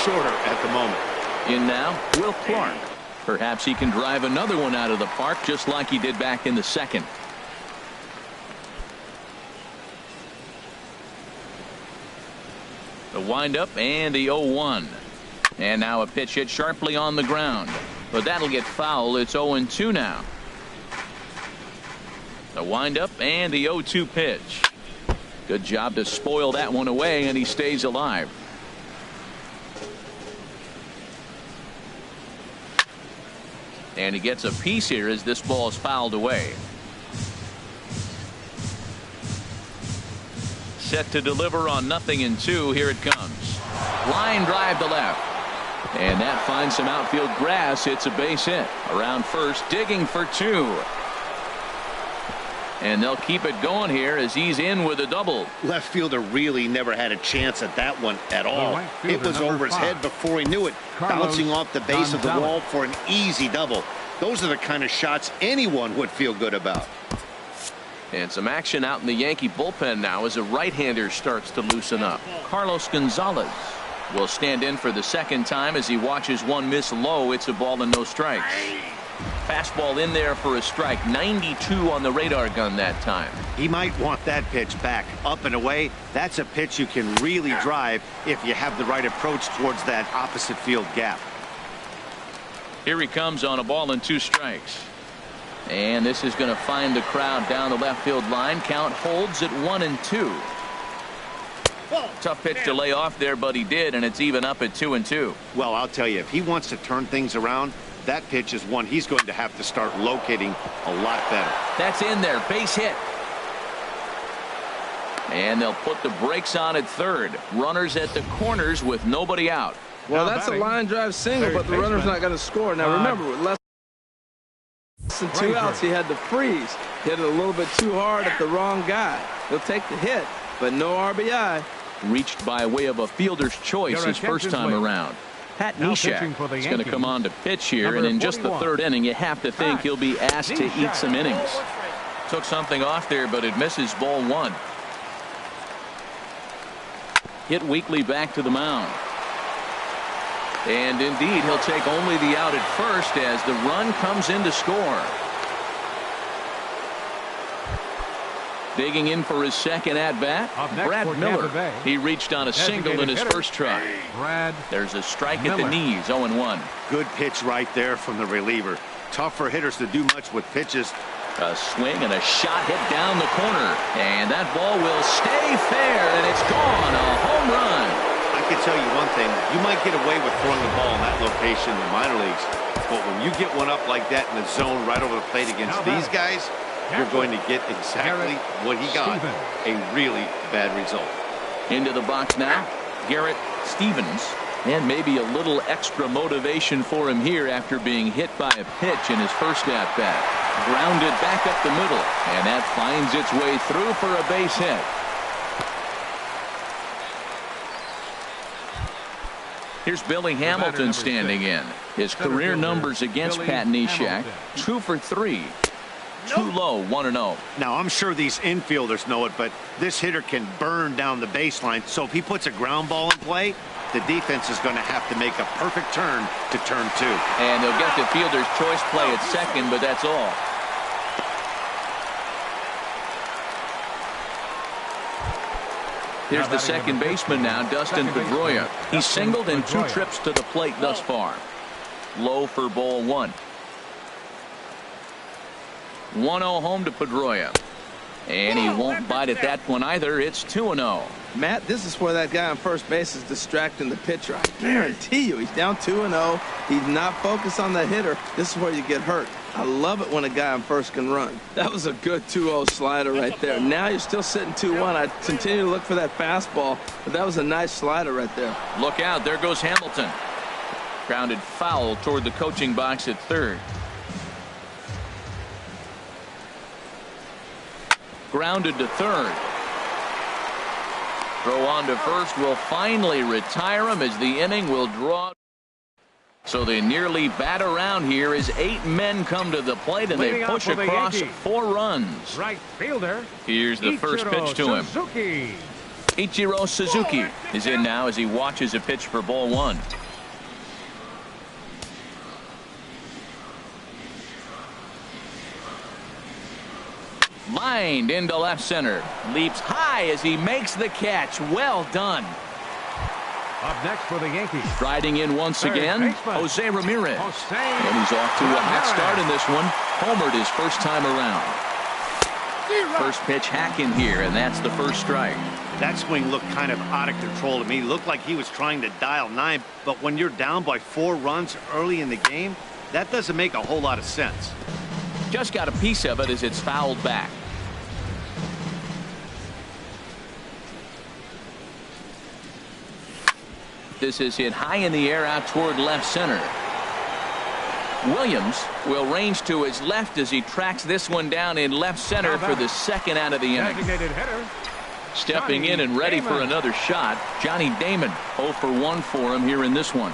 shorter at the moment. In now, Will Clark. Perhaps he can drive another one out of the park just like he did back in the second. The windup and the 0-1. And now a pitch hit sharply on the ground. But that'll get foul. It's 0-2 now. The windup and the 0-2 pitch. Good job to spoil that one away, and he stays alive. And he gets a piece here as this ball is fouled away. Set to deliver on 0-2. Here it comes. Line drive to left. And that finds some outfield grass. It's a base hit. Around first, digging for 2. And they'll keep it going here as he's in with a double. Left fielder really never had a chance at that one at all. It was over his head before he knew it, bouncing off the base of the wall for an easy double. Those are the kind of shots anyone would feel good about. And some action out in the Yankee bullpen now as a right-hander starts to loosen up. Carlos Gonzalez will stand in for the second time as he watches one miss low. It's a ball and no strikes. Fastball in there for a strike. 92 on the radar gun that time. He might want that pitch back. Up and away. That's a pitch you can really drive if you have the right approach towards that opposite field gap. Here he comes on a ball and 2 strikes. And this is going to find the crowd down the left field line. Count holds at 1-2. Tough pitch to lay off there, but he did, and it's even up at 2-2. Well, I'll tell you, if he wants to turn things around, that pitch is one he's going to have to start locating a lot better. That's in there. Base hit. And they'll put the brakes on at third. Runners at the corners with nobody out. Well, that's a line drive single, but the runner's not going to score. Now, remember, with less than 2 outs, he had to freeze. Hit it a little bit too hard at the wrong guy. He'll take the hit, but no RBI. Reached by way of a fielder's choice his first time around. Pat Neshek is going to come on to pitch here, and in just the 3rd inning, you have to think he'll be asked to eat some innings. Took something off there, but it misses ball 1. Hit weakly back to the mound. And indeed, he'll take only the out at first as the run comes in to score. Digging in for his second at-bat, Brad Miller. He reached on a single in his first try. There's a strike at the knees, 0-1. Good pitch right there from the reliever. Tough for hitters to do much with pitches. A swing and a shot hit down the corner. And that ball will stay fair, and it's gone. A home run. I can tell you one thing. You might get away with throwing the ball in that location in the minor leagues. But when you get one up like that in the zone right over the plate against these guys, you're going to get exactly what he got. A really bad result. Into the box now, Garrett Stevens. And maybe a little extra motivation for him here after being hit by a pitch in his first at-bat. Grounded back up the middle. And that finds its way through for a base hit. Here's Billy Hamilton standing in. His career numbers against Pat Neshek, 2 for 3. Too low, 1-0. Now, I'm sure these infielders know it, but this hitter can burn down the baseline. So if he puts a ground ball in play, the defense is going to have to make a perfect turn to turn 2. And they'll get the fielder's choice play at second, but that's all. Here's the second baseman now, Dustin Pedroia. He's singled in 2 trips to the plate thus far. Low for ball 1. 1-0 home to Pedroia. And he won't bite at that one either. It's 2-0. Matt, this is where that guy on first base is distracting the pitcher. I guarantee you, he's down 2-0. He's not focused on the hitter. This is where you get hurt. I love it when a guy on first can run. That was a good 2-0 slider right there. Now you're still sitting 2-1. I continue to look for that fastball, but that was a nice slider right there. Look out. There goes Hamilton. Grounded foul toward the coaching box at third. Grounded to third. Throw on to first will finally retire him as the inning will draw. So they nearly bat around here as 8 men come to the plate and they push across 4 runs. Right fielder. Here's the first pitch to him. Ichiro Suzuki is in now as he watches a pitch for ball one. Lined into left center. Leaps high as he makes the catch. Well done. Up next for the Yankees. Striding in once again, Jose Ramirez. And he's off to a hot start in this one. Homered his first time around. First pitch hack in here, and that's the first strike. That swing looked kind of out of control to me. Looked like he was trying to dial 9, but when you're down by 4 runs early in the game, that doesn't make a whole lot of sense. Just got a piece of it as it's fouled back. This is hit high in the air out toward left center. Williams will range to his left as he tracks this one down in left center for the second out of the inning. Stepping in and ready for another shot, Johnny Damon. 0 for 1 for him here in this one.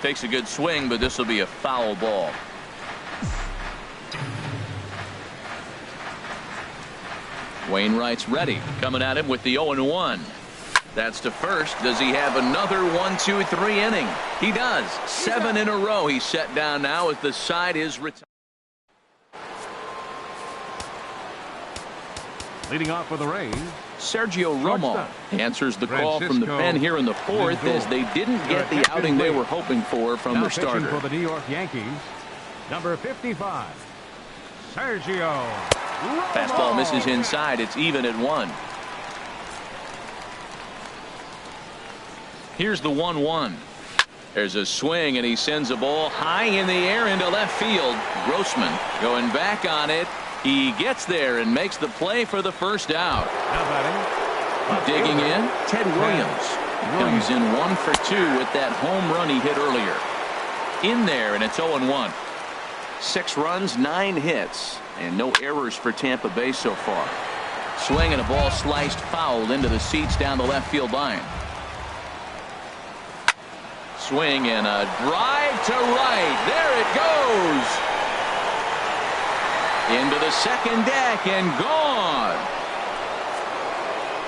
Takes a good swing, but this will be a foul ball. Wainwright's ready, coming at him with the 0-1. That's to first. Does he have another 1-2-3 inning? He does. 7 in a row he's set down now as the side is retired. Leading off for the Rays, Sergio Romo answers the call from the pen here in the 4th as they didn't get the outing they were hoping for from their starter. For the New York Yankees, number 55, Sergio Romo. Fastball misses inside. It's even at 1. Here's the 1-1. There's a swing, and he sends a ball high in the air into left field. Grossman going back on it. He gets there and makes the play for the first out. Digging in, Ted Williams. Comes in 1 for 2 with that home run he hit earlier. In there, and it's 0-1. 6 runs, 9 hits, and no errors for Tampa Bay so far. Swing and a ball sliced foul into the seats down the left field line. Swing and a drive to right. There it goes. Into the second deck and gone.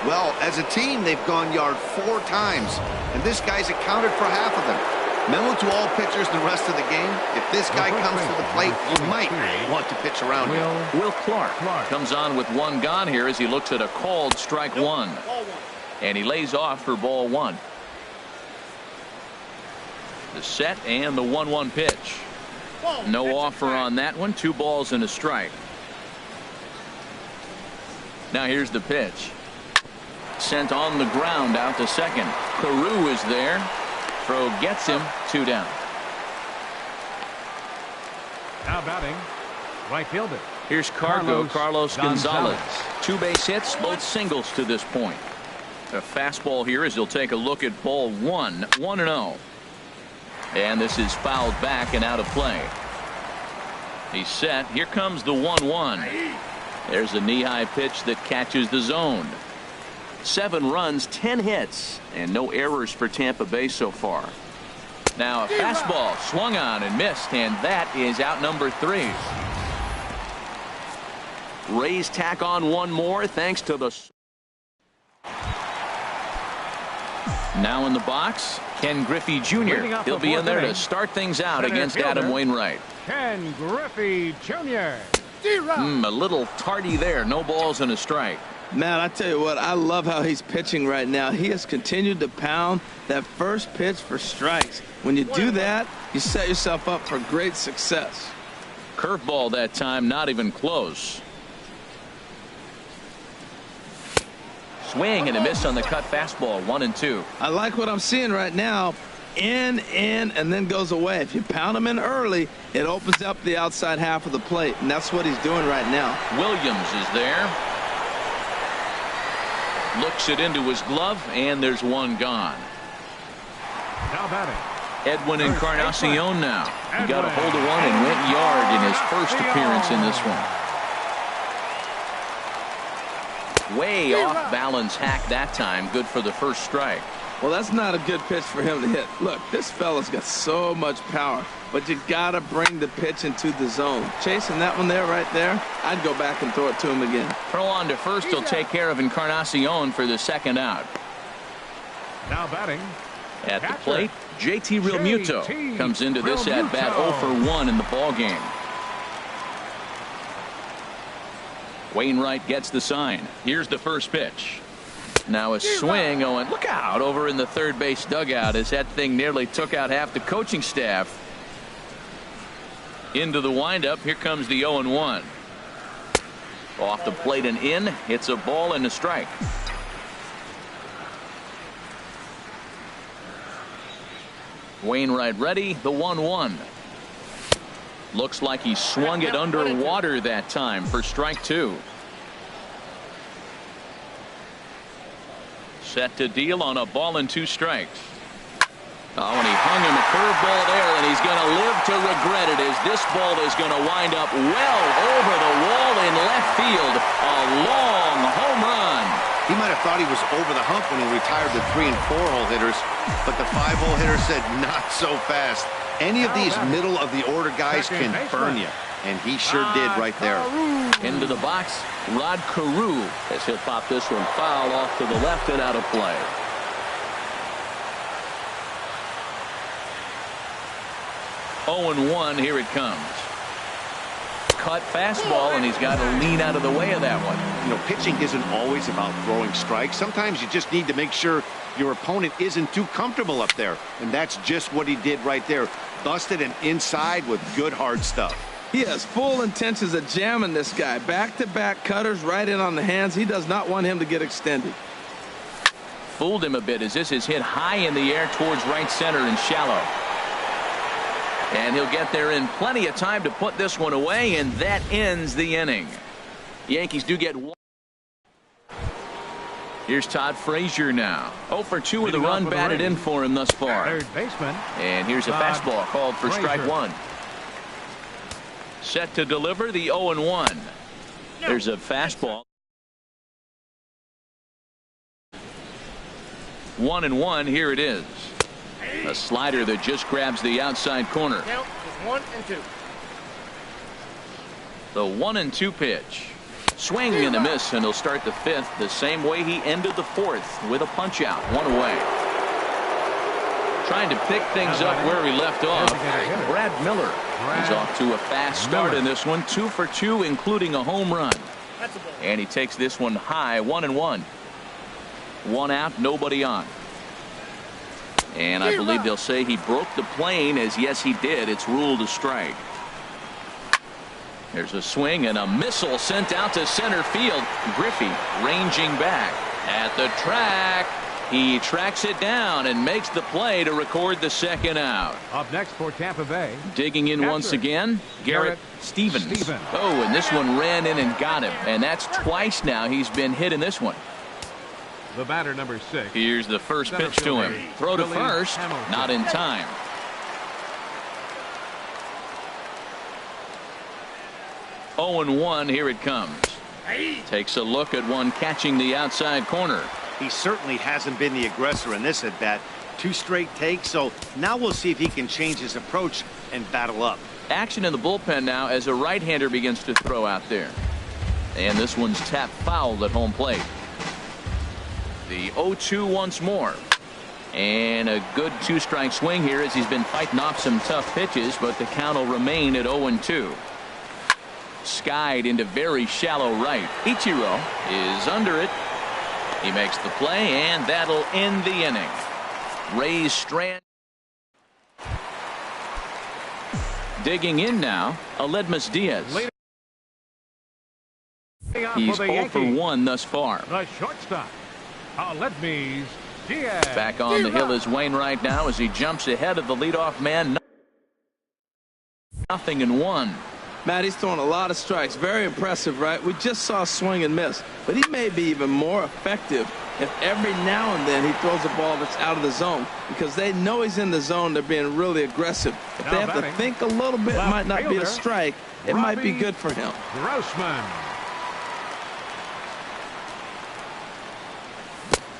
Well, as a team, they've gone yard 4 times, and this guy's accounted for half of them. Memo to all pitchers the rest of the game. If this guy comes to the plate, you might want to pitch around him. Will Clark comes on with 1 gone here as he looks at a called strike 1. And he lays off for ball 1. The set and the 1-1 pitch. No offer on that one. 2 balls and a strike. Now here's the pitch. Sent on the ground out to second. Carew is there. Throw gets him. 2 down. Now batting, right fielder. Here's Carlos Gonzalez. 2 base hits, both singles to this point. A fastball here as he'll take a look at ball 1. 1-0. And this is fouled back and out of play. He's set. Here comes the 1-1. There's a knee-high pitch that catches the zone. 7 runs, 10 hits, and no errors for Tampa Bay so far. Now a fastball swung on and missed, and that is out number 3. Rays tack on 1 more thanks to the... Now in the box, Ken Griffey Jr. He'll be in there to start things out against Adam Wainwright. Ken Griffey Jr. A little tardy there. No balls and a strike. Man, I tell you what, I love how he's pitching right now. He has continued to pound that first pitch for strikes. When you do that, you set yourself up for great success. Curveball that time, not even close. Swing and a miss on the cut fastball. 1-2. I like what I'm seeing right now. In, and then goes away. If you pound him in early, it opens up the outside half of the plate, and that's what he's doing right now. Williams is there. Looks it into his glove, and there's 1 gone. Now batting, Edwin Encarnacion now. He got a hold of one and went yard in his first appearance in this one. Way off balance hack that time. Good for the first strike. Well, that's not a good pitch for him to hit. Look, this fella's got so much power, but you got to bring the pitch into the zone. Chasing that one there, right there, I'd go back and throw it to him again. Throw on to first will take care of Encarnacion for the second out. Now batting. At the plate, JT Realmuto comes into this at-bat 0 for 1 in the ballgame. Wainwright gets the sign. Here's the first pitch. Now a swing. Owen, look out over in the third base dugout as that thing nearly took out half the coaching staff. Into the windup. Here comes the 0-1. Off the plate and in. It's a ball and a strike. Wainwright ready. The 1-1. Looks like he swung it underwater that time for strike 2. Set to deal on a ball and 2 strikes. Oh, and he hung him a curveball there, and he's going to live to regret it as this ball is going to wind up well over the wall in left field. A long home run. He might have thought he was over the hump when he retired the 3- and 4-hole hitters, but the 5-hole hitter said not so fast. Any of these middle-of-the-order guys can burn you, and he sure did right there. Into the box, Rod Carew as he'll pop this one foul off to the left and out of play. Oh, and 1, here it comes. Cut fastball, and he's got to lean out of the way of that one. You know, pitching isn't always about throwing strikes. Sometimes you just need to make sure your opponent isn't too comfortable up there, and that's just what he did right there. Busted an inside with good hard stuff. He has full intentions of jamming this guy. Back-to-back cutters right in on the hands. He does not want him to get extended. Fooled him a bit as this is hit high in the air towards right center and shallow. And he'll get there in plenty of time to put this one away, and that ends the inning. The Yankees do get one. Here's Todd Frazier now. 0 for 2 with a run batted in for him thus far. Third baseman. And here's a fastball called for strike 1. Set to deliver the 0-1. There's a fastball. 1-1. Here it is. A slider that just grabs the outside corner. Count is 1 and 2. The 1-2 pitch. Swing and a miss, and he'll start the 5th the same way he ended the 4th with a punch out, 1 away. Trying to pick things up where he left off. Brad Miller is off to a fast start in this one. 2 for 2, including a home run. And he takes this one high, 1-1. 1 out, nobody on. And I believe they'll say he broke the plane, as yes he did. It's ruled a strike. There's a swing and a missile sent out to center field. Griffey ranging back at the track. He tracks it down and makes the play to record the second out. Up next for Tampa Bay. Digging in once again, Garrett Stevens. Oh, and this one ran in and got him. And that's twice now he's been hit in this one. The batter, number 6. Here's the first pitch to him. Throw to first, not in time. Oh, and 1, here it comes. Takes a look at one catching the outside corner. He certainly hasn't been the aggressor in this at bat. 2 straight takes, so now we'll see if he can change his approach and battle up. Action in the bullpen now as a right-hander begins to throw out there. And this one's tapped foul at home plate. The 0-2 once more. And a good 2-strike swing here as he's been fighting off some tough pitches, but the count will remain at 0-2. Skied into very shallow right. Ichiro is under it. He makes the play, and that'll end the inning. Rays Strand. Digging in now, Aledmys Diaz. He's 0 for 1 thus far. The shortstop, Aledmys Diaz. Back on the hill is Wainwright now as he jumps ahead of the leadoff man. 0-1. Matt, he's throwing a lot of strikes. Very impressive, right? We just saw swing and miss, but he may be even more effective if every now and then he throws a ball that's out of the zone, because they know he's in the zone. They're being really aggressive. If they have to think a little bit, it might not be a strike. It might be good for him. Grossman.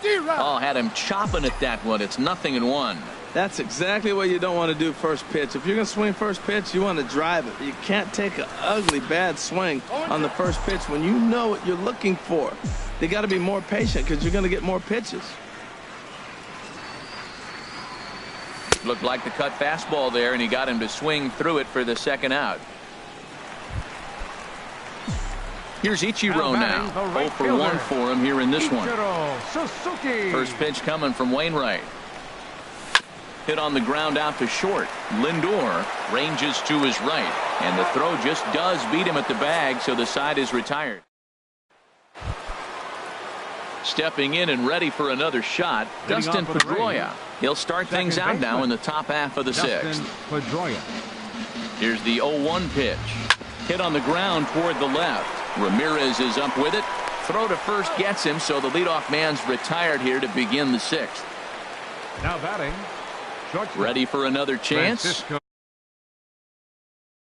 Oh, had him chopping at that one. It's 0-1. That's exactly what you don't want to do first pitch. If you're going to swing first pitch, you want to drive it. You can't take an ugly, bad swing on the first pitch when you know what you're looking for. They got to be more patient because you're going to get more pitches. Looked like the cut fastball there, and he got him to swing through it for the second out. Here's Ichiro now. 0 for 1 for him here in this one. First pitch coming from Wainwright. Hit on the ground out to short. Lindor ranges to his right, and the throw just does beat him at the bag, so the side is retired. Stepping in and ready for another shot, Dustin Pedroia. He'll start things out now in the top half of the sixth. Here's the 0-1 pitch. Hit on the ground toward the left. Ramirez is up with it. Throw to first gets him, so the leadoff man's retired here to begin the sixth. Now batting. Ready for another chance.